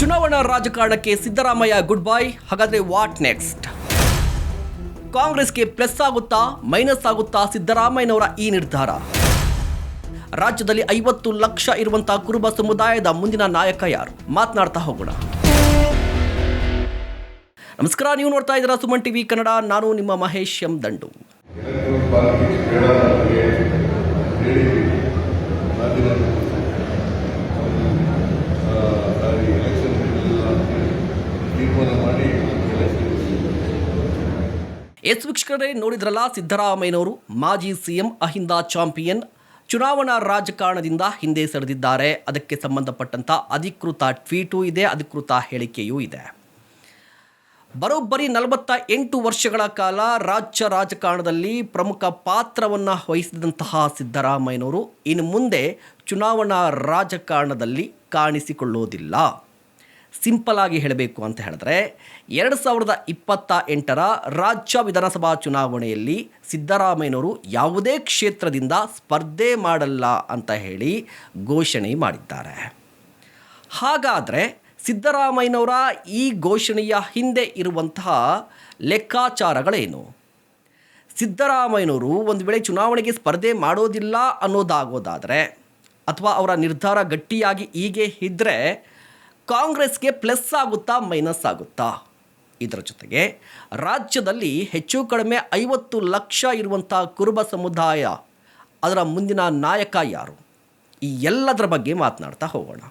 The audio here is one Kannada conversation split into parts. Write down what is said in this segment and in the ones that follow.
ಚುನಾವಣಾ ರಾಜಕಾರಣಕ್ಕೆ ಸಿದ್ದರಾಮಯ್ಯ ಗುಡ್ ಬೈ. ಹಾಗಾದ್ರೆ ವಾಟ್ ನೆಕ್ಸ್ಟ್? ಕಾಂಗ್ರೆಸ್ಗೆ ಪ್ಲಸ್ ಆಗುತ್ತಾ ಮೈನಸ್ ಆಗುತ್ತಾ ಸಿದ್ದರಾಮಯ್ಯನವರ ಈ ನಿರ್ಧಾರ? ರಾಜ್ಯದಲ್ಲಿ 50 ಲಕ್ಷ ಇರುವಂತಹ ಕುರುಬ ಸಮುದಾಯದ ಮುಂದಿನ ನಾಯಕ ಯಾರು? ಮಾತನಾಡ್ತಾ ಹೋಗೋಣ. ನಮಸ್ಕಾರ, ನೀವು ನೋಡ್ತಾ ಇದ್ದೀರಾ ಸುಮನ್ ಟಿವಿ ಕನ್ನಡ. ನಾನು ನಿಮ್ಮ ಮಹೇಶ್ ಎಂ ದಂಡು. ವೀಕ್ಷಕರೇ, ನೋಡಿದ್ರಲ್ಲ, ಸಿದ್ದರಾಮಯ್ಯನವರು ಮಾಜಿ ಸಿಎಂ, ಅಹಿಂದ ಚಾಂಪಿಯನ್, ಚುನಾವಣಾ ರಾಜಕಾರಣದಿಂದ ಹಿಂದೆ ಸರಿದಿದ್ದಾರೆ. ಅದಕ್ಕೆ ಸಂಬಂಧಪಟ್ಟಂಥ ಅಧಿಕೃತ ಟ್ವೀಟೂ ಇದೆ, ಅಧಿಕೃತ ಹೇಳಿಕೆಯೂ ಇದೆ. ಬರೋಬ್ಬರಿ 48 ವರ್ಷಗಳ ಕಾಲ ರಾಜ್ಯ ರಾಜಕಾರಣದಲ್ಲಿ ಪ್ರಮುಖ ಪಾತ್ರವನ್ನು ವಹಿಸಿದಂತಹ ಸಿದ್ದರಾಮಯ್ಯನವರು ಇನ್ನು ಮುಂದೆ ಚುನಾವಣಾ ರಾಜಕಾರಣದಲ್ಲಿ ಕಾಣಿಸಿಕೊಳ್ಳೋದಿಲ್ಲ. ಸಿಂಪಲ್ ಆಗಿ ಹೇಳಬೇಕು ಅಂತ ಹೇಳಿದ್ರೆ 2028ರ ರಾಜ್ಯ ವಿಧಾನಸಭಾ ಚುನಾವಣೆಯಲ್ಲಿ ಸಿದ್ದರಾಮಯ್ಯನವರು ಯಾವುದೇ ಕ್ಷೇತ್ರದಿಂದ ಸ್ಪರ್ಧೆ ಮಾಡಲ್ಲ ಅಂತ ಹೇಳಿ ಘೋಷಣೆ ಮಾಡಿದ್ದಾರೆ. ಹಾಗಾದರೆ ಸಿದ್ದರಾಮಯ್ಯನವರ ಈ ಘೋಷಣೆಯ ಹಿಂದೆ ಇರುವಂತಹ ಲೆಕ್ಕಾಚಾರಗಳೇನು? ಸಿದ್ದರಾಮಯ್ಯನವರು ಒಂದು ವೇಳೆ ಚುನಾವಣೆಗೆ ಸ್ಪರ್ಧೆ ಮಾಡೋದಿಲ್ಲ ಅನ್ನೋದಾಗೋದಾದರೆ, ಅಥವಾ ಅವರ ನಿರ್ಧಾರ ಗಟ್ಟಿಯಾಗಿ ಹೀಗೆ ಇದ್ದರೆ ಕಾಂಗ್ರೆಸ್ಗೆ ಪ್ಲಸ್ ಆಗುತ್ತಾ ಮೈನಸ್ ಆಗುತ್ತಾ? ಇದರ ಜೊತೆಗೆ ರಾಜ್ಯದಲ್ಲಿ ಹೆಚ್ಚು ಕಡಿಮೆ 50 ಲಕ್ಷ ಇರುವಂಥ ಕುರುಬ ಸಮುದಾಯ, ಅದರ ಮುಂದಿನ ನಾಯಕ ಯಾರು? ಈ ಎಲ್ಲದರ ಬಗ್ಗೆ ಮಾತನಾಡ್ತಾ ಹೋಗೋಣ.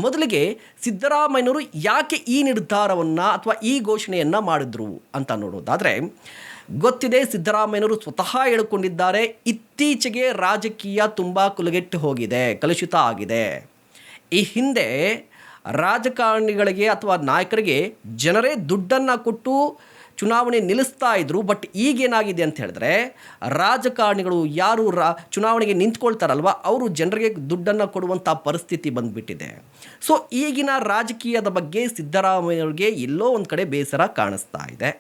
ಮೊದಲಿಗೆ ಸಿದ್ದರಾಮಯ್ಯನವರು ಯಾಕೆ ಈ ನಿರ್ಧಾರವನ್ನು ಅಥವಾ ಈ ಘೋಷಣೆಯನ್ನು ಮಾಡಿದ್ರು ಅಂತ ನೋಡೋದಾದರೆ, ಗೊತ್ತಿದೆ, ಸಿದ್ದರಾಮಯ್ಯನವರು ಸ್ವತಃ ಹೇಳಿಕೊಂಡಿದ್ದಾರೆ, ಇತ್ತೀಚೆಗೆ ರಾಜಕೀಯ ತುಂಬ ಕುಲಗೆಟ್ಟು ಹೋಗಿದೆ, ಕಲುಷಿತ ಆಗಿದೆ. ಈ ಹಿಂದೆ ರಾಜಕಾರಣಿಗಳಿಗೆ ಅಥವಾ ನಾಯಕರಿಗೆ ಜನರೇ ದುಡ್ಡನ್ನು ಕೊಟ್ಟು ಚುನಾವಣೆ ನಿಲ್ಲಿಸ್ತಾ ಇದ್ರು. ಬಟ್ ಈಗೇನಾಗಿದೆ ಅಂತ ಹೇಳಿದ್ರೆ, ರಾಜಕಾರಣಿಗಳು ಯಾರು ಚುನಾವಣೆಗೆ ನಿಂತ್ಕೊಳ್ತಾರಲ್ವ, ಅವರು ಜನರಿಗೆ ದುಡ್ಡನ್ನು ಕೊಡುವಂಥ ಪರಿಸ್ಥಿತಿ ಬಂದುಬಿಟ್ಟಿದೆ. ಸೊ ಈಗಿನ ರಾಜಕೀಯದ ಬಗ್ಗೆ ಸಿದ್ದರಾಮಯ್ಯವ್ರಿಗೆ ಎಲ್ಲೋ ಒಂದು ಕಡೆ ಬೇಸರ ಕಾಣಿಸ್ತಾ ಇದೆ.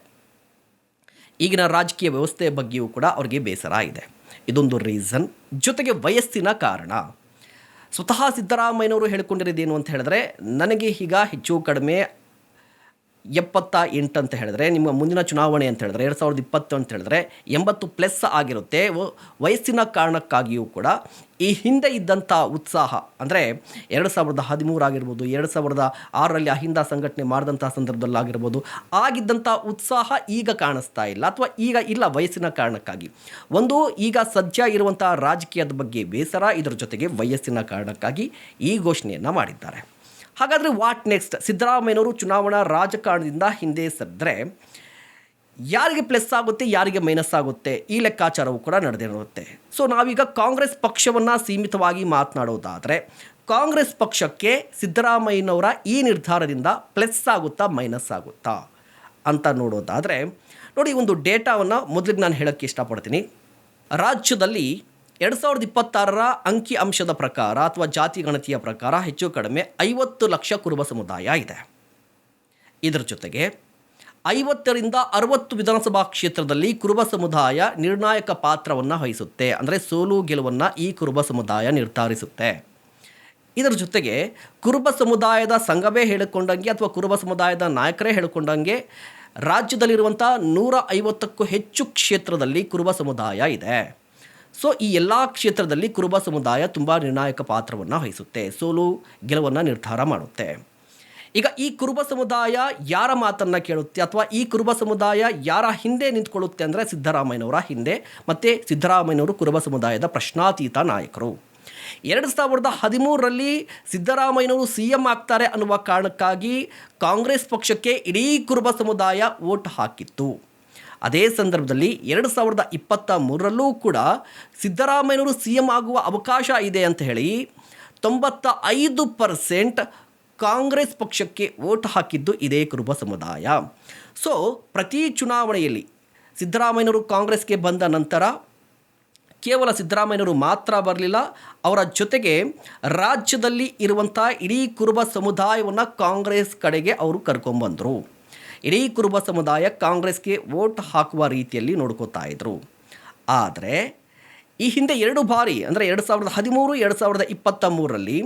ಈಗಿನ ರಾಜಕೀಯ ವ್ಯವಸ್ಥೆಯ ಬಗ್ಗೆಯೂ ಕೂಡ ಅವ್ರಿಗೆ ಬೇಸರ ಇದೆ. ಇದೊಂದು ರೀಸನ್. ಜೊತೆಗೆ ವಯಸ್ಸಿನ ಕಾರಣ. ಸ್ವತಃ ಸಿದ್ದರಾಮಯ್ಯನವರು ಹೇಳಿಕೊಂಡಿರೋದೇನು ಅಂತ ಹೇಳಿದ್ರೆ, ನನಗೆ ಈಗ ಹೆಚ್ಚು ಕಡಿಮೆ 78 ಅಂತ ಹೇಳಿದ್ರೆ, ನಿಮ್ಮ ಮುಂದಿನ ಚುನಾವಣೆ ಅಂತ ಹೇಳಿದ್ರೆ 2020 ಅಂತ ಹೇಳಿದ್ರೆ 80+ ಆಗಿರುತ್ತೆ. ವಯಸ್ಸಿನ ಕಾರಣಕ್ಕಾಗಿಯೂ ಕೂಡ ಈ ಹಿಂದೆ ಇದ್ದಂಥ ಉತ್ಸಾಹ, ಅಂದರೆ 2013 ಆಗಿರ್ಬೋದು, 2006ರಲ್ಲಿ ಅಹಿಂದ ಸಂಘಟನೆ ಮಾಡಿದಂಥ ಸಂದರ್ಭದಲ್ಲಾಗಿರ್ಬೋದು, ಆಗಿದ್ದಂಥ ಉತ್ಸಾಹ ಈಗ ಕಾಣಿಸ್ತಾ ಇಲ್ಲ, ಅಥವಾ ಈಗ ಇಲ್ಲ ವಯಸ್ಸಿನ ಕಾರಣಕ್ಕಾಗಿ. ಒಂದು, ಈಗ ಸದ್ಯ ಇರುವಂಥ ರಾಜಕೀಯದ ಬಗ್ಗೆ ಬೇಸರ, ಇದರ ಜೊತೆಗೆ ವಯಸ್ಸಿನ ಕಾರಣಕ್ಕಾಗಿ ಈ ಘೋಷಣೆಯನ್ನು ಮಾಡಿದ್ದಾರೆ. ಹಾಗಾದರೆ ವಾಟ್ ನೆಕ್ಸ್ಟ್? ಸಿದ್ದರಾಮಯ್ಯನವರು ಚುನಾವಣಾ ರಾಜಕಾರಣದಿಂದ ಹಿಂದೆ ಸರಿದ್ರೆ ಯಾರಿಗೆ ಪ್ಲಸ್ ಆಗುತ್ತೆ, ಯಾರಿಗೆ ಮೈನಸ್ ಆಗುತ್ತೆ, ಈ ಲೆಕ್ಕಾಚಾರವು ಕೂಡ ನಡೆದಿರುತ್ತೆ. ಸೊ ನಾವೀಗ ಕಾಂಗ್ರೆಸ್ ಪಕ್ಷವನ್ನು ಸೀಮಿತವಾಗಿ ಮಾತನಾಡೋದಾದರೆ, ಕಾಂಗ್ರೆಸ್ ಪಕ್ಷಕ್ಕೆ ಸಿದ್ದರಾಮಯ್ಯನವರ ಈ ನಿರ್ಧಾರದಿಂದ ಪ್ಲಸ್ ಆಗುತ್ತಾ ಮೈನಸ್ ಆಗುತ್ತಾ ಅಂತ ನೋಡೋದಾದರೆ, ನೋಡಿ, ಒಂದು ಡೇಟಾವನ್ನು ಮೊದಲಿಗೆ ನಾನು ಹೇಳೋಕ್ಕೆ ಇಷ್ಟಪಡ್ತೀನಿ. ರಾಜ್ಯದಲ್ಲಿ 2026ರ ಅಂಕಿ ಅಂಶದ ಪ್ರಕಾರ ಅಥವಾ ಜಾತಿ ಗಣತಿಯ ಪ್ರಕಾರ ಹೆಚ್ಚು ಕಡಿಮೆ 50 ಲಕ್ಷ ಕುರುಬ ಸಮುದಾಯ ಇದೆ. ಇದರ ಜೊತೆಗೆ 50ರಿಂದ 60 ವಿಧಾನಸಭಾ ಕ್ಷೇತ್ರದಲ್ಲಿ ಕುರುಬ ಸಮುದಾಯ ನಿರ್ಣಾಯಕ ಪಾತ್ರವನ್ನು ವಹಿಸುತ್ತೆ. ಅಂದರೆ ಸೋಲು ಗೆಲುವನ್ನು ಈ ಕುರುಬ ಸಮುದಾಯ ನಿರ್ಧರಿಸುತ್ತೆ. ಇದರ ಜೊತೆಗೆ ಕುರುಬ ಸಮುದಾಯದ ಸಂಘವೇ ಹೇಳಿಕೊಂಡಂಗೆ ಅಥವಾ ಕುರುಬ ಸಮುದಾಯದ ನಾಯಕರೇ ಹೇಳಿಕೊಂಡಂಗೆ ರಾಜ್ಯದಲ್ಲಿರುವಂಥ 150ಕ್ಕೂ ಹೆಚ್ಚು ಕ್ಷೇತ್ರದಲ್ಲಿ ಕುರುಬ ಸಮುದಾಯ ಇದೆ. ಸೊ ಈ ಎಲ್ಲ ಕ್ಷೇತ್ರದಲ್ಲಿ ಕುರುಬ ಸಮುದಾಯ ತುಂಬ ನಿರ್ಣಾಯಕ ಪಾತ್ರವನ್ನು ವಹಿಸುತ್ತೆ, ಸೋಲು ಗೆಲುವನ್ನು ನಿರ್ಧಾರ ಮಾಡುತ್ತೆ. ಈಗ ಈ ಕುರುಬ ಸಮುದಾಯ ಯಾರ ಮಾತನ್ನು ಕೇಳುತ್ತೆ, ಅಥವಾ ಈ ಕುರುಬ ಸಮುದಾಯ ಯಾರ ಹಿಂದೆ ನಿಂತ್ಕೊಳ್ಳುತ್ತೆ ಅಂದರೆ ಸಿದ್ದರಾಮಯ್ಯನವರ ಹಿಂದೆ. ಮತ್ತು ಸಿದ್ದರಾಮಯ್ಯನವರು ಕುರುಬ ಸಮುದಾಯದ ಪ್ರಶ್ನಾತೀತ ನಾಯಕರು. 2013ರಲ್ಲಿ ಸಿದ್ದರಾಮಯ್ಯನವರು CM ಆಗ್ತಾರೆ ಅನ್ನುವ ಕಾರಣಕ್ಕಾಗಿ ಕಾಂಗ್ರೆಸ್ ಪಕ್ಷಕ್ಕೆ ಇಡೀ ಕುರುಬ ಸಮುದಾಯ ವೋಟ್ ಹಾಕಿತ್ತು. ಅದೇ ಸಂದರ್ಭದಲ್ಲಿ 2023ರಲ್ಲೂ ಕೂಡ ಸಿದ್ದರಾಮಯ್ಯನವರು CM ಆಗುವ ಅವಕಾಶ ಇದೆ ಅಂತ ಹೇಳಿ 95% ಕಾಂಗ್ರೆಸ್ ಪಕ್ಷಕ್ಕೆ ವೋಟ್ ಹಾಕಿದ್ದು ಇದೇ ಕುರುಬ ಸಮುದಾಯ. ಸೊ ಪ್ರತಿ ಚುನಾವಣೆಯಲ್ಲಿ ಸಿದ್ದರಾಮಯ್ಯನವರು ಕಾಂಗ್ರೆಸ್ಗೆ ಬಂದ ನಂತರ ಕೇವಲ ಸಿದ್ದರಾಮಯ್ಯನವರು ಮಾತ್ರ ಬರಲಿಲ್ಲ, ಅವರ ಜೊತೆಗೆ ರಾಜ್ಯದಲ್ಲಿ ಇರುವಂಥ ಇಡೀ ಕುರುಬ ಸಮುದಾಯವನ್ನು ಕಾಂಗ್ರೆಸ್ ಕಡೆಗೆ ಅವರು ಕರ್ಕೊಂಬಂದರು. ಇಡೀ ಕುರುಬ ಸಮುದಾಯ ಕಾಂಗ್ರೆಸ್ಗೆ ವೋಟ್ ಹಾಕುವ ರೀತಿಯಲ್ಲಿ ನೋಡ್ಕೋತಾ ಇದ್ರು. ಆದರೆ ಈ ಹಿಂದೆ 2 ಬಾರಿ ಅಂದರೆ 2013, 2023ರಲ್ಲಿ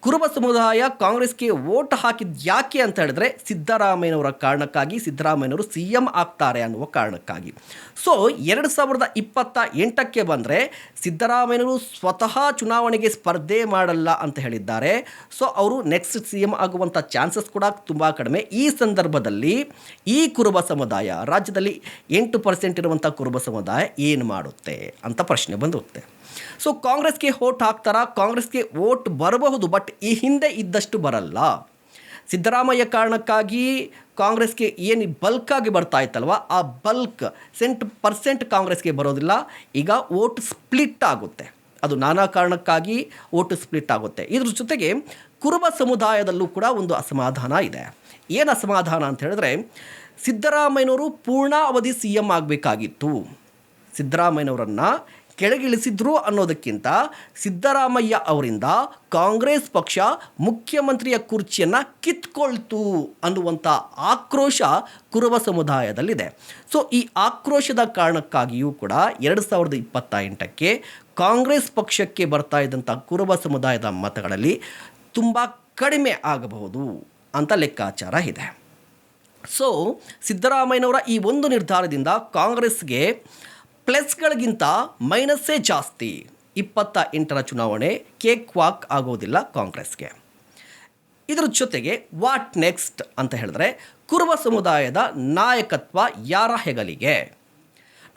ಕುರುಬ ಸಮುದಾಯ ಕಾಂಗ್ರೆಸ್ಗೆ ವೋಟ್ ಹಾಕಿದ್ದು ಯಾಕೆ ಅಂತ ಹೇಳಿದ್ರೆ ಸಿದ್ದರಾಮಯ್ಯನವರ ಕಾರಣಕ್ಕಾಗಿ, ಸಿದ್ದರಾಮಯ್ಯನವರು ಸಿ ಎಂ ಆಗ್ತಾರೆ ಅನ್ನುವ ಕಾರಣಕ್ಕಾಗಿ. ಸೊ 2028ಕ್ಕೆ ಬಂದರೆ ಸಿದ್ದರಾಮಯ್ಯನವರು ಸ್ವತಃ ಚುನಾವಣೆಗೆ ಸ್ಪರ್ಧೆ ಮಾಡಲ್ಲ ಅಂತ ಹೇಳಿದ್ದಾರೆ. ಸೊ ಅವರು ನೆಕ್ಸ್ಟ್ ಸಿ ಎಂ ಆಗುವಂಥ ಚಾನ್ಸಸ್ ಕೂಡ ತುಂಬ ಕಡಿಮೆ. ಈ ಸಂದರ್ಭದಲ್ಲಿ ಈ ಕುರುಬ ಸಮುದಾಯ, ರಾಜ್ಯದಲ್ಲಿ 8% ಇರುವಂಥ ಕುರುಬ ಸಮುದಾಯ ಏನು ಮಾಡುತ್ತೆ ಅಂತ ಪ್ರಶ್ನೆ ಬಂದುತ್ತೆ. ಸೊ ಕಾಂಗ್ರೆಸ್ಗೆ ವೋಟ್ ಹಾಕ್ತಾರಾ? ಕಾಂಗ್ರೆಸ್ಗೆ ವೋಟ್ ಬರಬಹುದು, ಬಟ್ ಈ ಹಿಂದೆ ಇದ್ದಷ್ಟು ಬರಲ್ಲ. ಸಿದ್ದರಾಮಯ್ಯ ಕಾರಣಕ್ಕಾಗಿ ಕಾಂಗ್ರೆಸ್ಗೆ ಏನು ಬಲ್ಕಾಗಿ ಬರ್ತಾ ಇತ್ತಲ್ವ, ಆ ಬಲ್ಕ್ 10% ಕಾಂಗ್ರೆಸ್ಗೆ ಬರೋದಿಲ್ಲ. ಈಗ ವೋಟ್ ಸ್ಪ್ಲಿಟ್ ಆಗುತ್ತೆ. ಅದು ನಾನಾ ಕಾರಣಕ್ಕಾಗಿ ವೋಟ್ ಸ್ಪ್ಲಿಟ್ ಆಗುತ್ತೆ. ಇದ್ರ ಜೊತೆಗೆ ಕುರುಬ ಸಮುದಾಯದಲ್ಲೂ ಕೂಡ ಒಂದು ಅಸಮಾಧಾನ ಇದೆ. ಏನು ಅಸಮಾಧಾನ ಅಂತ ಹೇಳಿದ್ರೆ, ಸಿದ್ದರಾಮಯ್ಯನವರು ಪೂರ್ಣಾವಧಿ ಸಿ ಎಂ ಆಗಬೇಕಾಗಿತ್ತು. ಸಿದ್ದರಾಮಯ್ಯನವರನ್ನು ಕೆಳಗಿಳಿಸಿದ್ರು ಅನ್ನೋದಕ್ಕಿಂತ ಸಿದ್ದರಾಮಯ್ಯ ಅವರಿಂದ ಕಾಂಗ್ರೆಸ್ ಪಕ್ಷ ಮುಖ್ಯಮಂತ್ರಿಯ ಕುರ್ಚಿಯನ್ನು ಕಿತ್ಕೊಳ್ತು ಅನ್ನುವಂಥ ಆಕ್ರೋಶ ಕುರುಬ ಸಮುದಾಯದಲ್ಲಿದೆ. ಸೊ ಈ ಆಕ್ರೋಶದ ಕಾರಣಕ್ಕಾಗಿಯೂ ಕೂಡ 2028ಕ್ಕೆ ಕಾಂಗ್ರೆಸ್ ಪಕ್ಷಕ್ಕೆ ಬರ್ತಾ ಇದ್ದಂಥ ಕುರುಬ ಸಮುದಾಯದ ಮತಗಳಲ್ಲಿ ತುಂಬ ಕಡಿಮೆ ಆಗಬಹುದು ಅಂತ ಲೆಕ್ಕಾಚಾರ ಇದೆ. ಸೊ ಸಿದ್ದರಾಮಯ್ಯನವರ ಈ ಒಂದು ನಿರ್ಧಾರದಿಂದ ಕಾಂಗ್ರೆಸ್ಗೆ ಪ್ಲಸ್ಗಳಿಗಿಂತ ಮೈನಸ್ಸೇ ಜಾಸ್ತಿ. 28ರ ಚುನಾವಣೆ ಕೇಕ್ ವಾಕ್ ಆಗೋದಿಲ್ಲ ಕಾಂಗ್ರೆಸ್ಗೆ. ಇದರ ಜೊತೆಗೆ ವಾಟ್ ನೆಕ್ಸ್ಟ್ ಅಂತ ಹೇಳಿದ್ರೆ, ಕುರುಬ ಸಮುದಾಯದ ನಾಯಕತ್ವ ಯಾರ ಹೆಗಲಿಗೆ?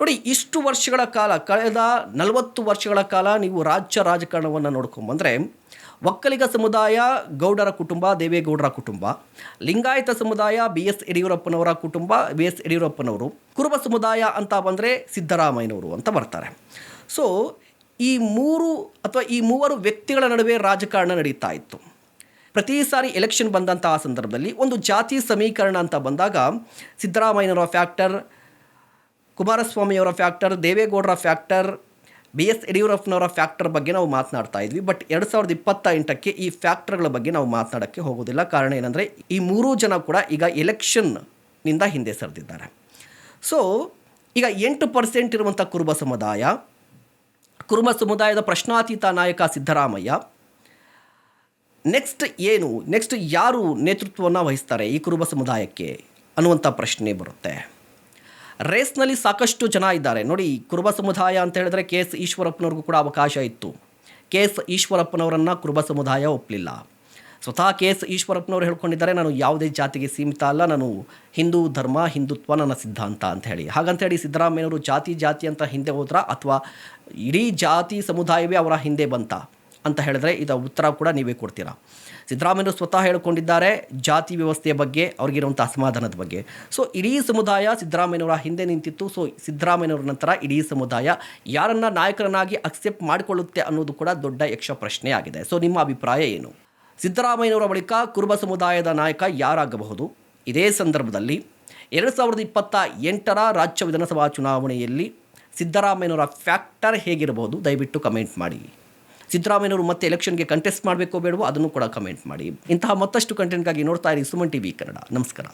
ನೋಡಿ, ಇಷ್ಟು ವರ್ಷಗಳ ಕಾಲ, ಕಳೆದ 40 ವರ್ಷಗಳ ಕಾಲ ನೀವು ರಾಜ್ಯ ರಾಜಕಾರಣವನ್ನು ನೋಡ್ಕೊಂಬಂದರೆ, ಒಕ್ಕಲಿಗ ಸಮುದಾಯ ಗೌಡರ ಕುಟುಂಬ, ದೇವೇಗೌಡರ ಕುಟುಂಬ. ಲಿಂಗಾಯತ ಸಮುದಾಯ BS ಯಡಿಯೂರಪ್ಪನವರ ಕುಟುಂಬ, BS ಯಡಿಯೂರಪ್ಪನವರು. ಕುರುಬ ಸಮುದಾಯ ಅಂತ ಬಂದರೆ ಸಿದ್ದರಾಮಯ್ಯನವರು ಅಂತ ಬರ್ತಾರೆ. ಸೊ ಈ ಮೂವರು ವ್ಯಕ್ತಿಗಳ ನಡುವೆ ರಾಜಕಾರಣ ನಡೀತಾ ಇತ್ತು. ಪ್ರತಿ ಸಾರಿ ಎಲೆಕ್ಷನ್ ಬಂದಂಥ ಸಂದರ್ಭದಲ್ಲಿ ಒಂದು ಜಾತಿ ಸಮೀಕರಣ ಅಂತ ಬಂದಾಗ ಸಿದ್ದರಾಮಯ್ಯನವರ ಫ್ಯಾಕ್ಟರ್, ಕುಮಾರಸ್ವಾಮಿಯವರ ಫ್ಯಾಕ್ಟರ್, ದೇವೇಗೌಡರ ಫ್ಯಾಕ್ಟರ್, BS ಯಡಿಯೂರಪ್ಪನವರ ಫ್ಯಾಕ್ಟರ್ ಬಗ್ಗೆ ನಾವು ಮಾತನಾಡ್ತಾ ಇದ್ವಿ. ಬಟ್ 2028ಕ್ಕೆ ಈ ಫ್ಯಾಕ್ಟರ್ಗಳ ಬಗ್ಗೆ ನಾವು ಮಾತನಾಡೋಕ್ಕೆ ಹೋಗೋದಿಲ್ಲ. ಕಾರಣ ಏನಂದರೆ, ಈ ಮೂರೂ ಜನ ಕೂಡ ಈಗ ಎಲೆಕ್ಷನ್ನಿಂದ ಹಿಂದೆ ಸರಿದಿದ್ದಾರೆ. ಸೊ ಈಗ 8% ಇರುವಂಥ ಕುರುಬ ಸಮುದಾಯದ ಪ್ರಶ್ನಾತೀತ ನಾಯಕ ಸಿದ್ದರಾಮಯ್ಯ. ನೆಕ್ಸ್ಟ್ ಯಾರು ನೇತೃತ್ವವನ್ನು ವಹಿಸ್ತಾರೆ ಈ ಕುರುಬ ಸಮುದಾಯಕ್ಕೆ ಅನ್ನುವಂಥ ಪ್ರಶ್ನೆ ಬರುತ್ತೆ. ರೇಸ್ನಲ್ಲಿ ಸಾಕಷ್ಟು ಜನ ಇದ್ದಾರೆ. ನೋಡಿ, ಕುರುಬ ಸಮುದಾಯ ಅಂತ ಹೇಳಿದ್ರೆ KS ಈಶ್ವರಪ್ಪನವ್ರಿಗೂ ಕೂಡ ಅವಕಾಶ ಇತ್ತು. KS ಈಶ್ವರಪ್ಪನವರನ್ನು ಕುರುಬ ಸಮುದಾಯ ಒಪ್ಪಲಿಲ್ಲ. ಸ್ವತಃ KS ಈಶ್ವರಪ್ಪನವರು ಹೇಳ್ಕೊಂಡಿದ್ದಾರೆ, ನಾನು ಯಾವುದೇ ಜಾತಿಗೆ ಸೀಮಿತ ಅಲ್ಲ, ನಾನು ಹಿಂದೂ ಧರ್ಮ, ಹಿಂದುತ್ವ ನನ್ನ ಸಿದ್ಧಾಂತ ಅಂತ ಹೇಳಿ. ಹಾಗಂತೇಳಿ ಸಿದ್ದರಾಮಯ್ಯನವರು ಜಾತಿ ಅಂತ ಹಿಂದೆ ಹೋದ್ರಾ, ಅಥವಾ ಇಡೀ ಜಾತಿ ಸಮುದಾಯವೇ ಅವರ ಹಿಂದೆ ಬಂತ ಅಂತ ಹೇಳಿದ್ರೆ ಇದರ ಉತ್ತರ ಕೂಡ ನೀವೇ ಕೊಡ್ತೀರಾ. ಸಿದ್ದರಾಮಯ್ಯರು ಸ್ವತಃ ಹೇಳಿಕೊಂಡಿದ್ದಾರೆ ಜಾತಿ ವ್ಯವಸ್ಥೆಯ ಬಗ್ಗೆ, ಅವ್ರಿಗಿರುವಂಥ ಅಸಮಾಧಾನದ ಬಗ್ಗೆ. ಸೊ ಇಡೀ ಸಮುದಾಯ ಸಿದ್ದರಾಮಯ್ಯನವರ ಹಿಂದೆ ನಿಂತಿತ್ತು. ಸೊ ಸಿದ್ದರಾಮಯ್ಯನವರ ನಂತರ ಇಡೀ ಸಮುದಾಯ ಯಾರನ್ನ ನಾಯಕರನ್ನಾಗಿ ಅಕ್ಸೆಪ್ಟ್ ಮಾಡಿಕೊಳ್ಳುತ್ತೆ ಅನ್ನೋದು ಕೂಡ ದೊಡ್ಡ ಯಕ್ಷ ಪ್ರಶ್ನೆ ಆಗಿದೆ. ಸೊ ನಿಮ್ಮ ಅಭಿಪ್ರಾಯ ಏನು? ಸಿದ್ದರಾಮಯ್ಯನವರ ಬಳಿಕ ಕುರುಬ ಸಮುದಾಯದ ನಾಯಕ ಯಾರಾಗಬಹುದು? ಇದೇ ಸಂದರ್ಭದಲ್ಲಿ 2028ರ ರಾಜ್ಯ ವಿಧಾನಸಭಾ ಚುನಾವಣೆಯಲ್ಲಿ ಸಿದ್ದರಾಮಯ್ಯನವರ ಫ್ಯಾಕ್ಟರ್ ಹೇಗಿರಬಹುದು? ದಯವಿಟ್ಟು ಕಮೆಂಟ್ ಮಾಡಿ. ಸಿದ್ದರಾಮಯ್ಯನವರು ಮತ್ತೆ ಎಲೆಕ್ಷನ್ಗೆ ಕಂಟೆಸ್ಟ್ ಮಾಡಬೇಕೋ ಬೇಡವೋ ಅದನ್ನು ಕೂಡ ಕಮೆಂಟ್ ಮಾಡಿ. ಇಂತಹ ಮತ್ತಷ್ಟು ಕಂಟೆಂಟ್ಗಾಗಿ ನೋಡ್ತಾ ಇರಿ ಸುಮನ್ TV ಕನ್ನಡ. ನಮಸ್ಕಾರ.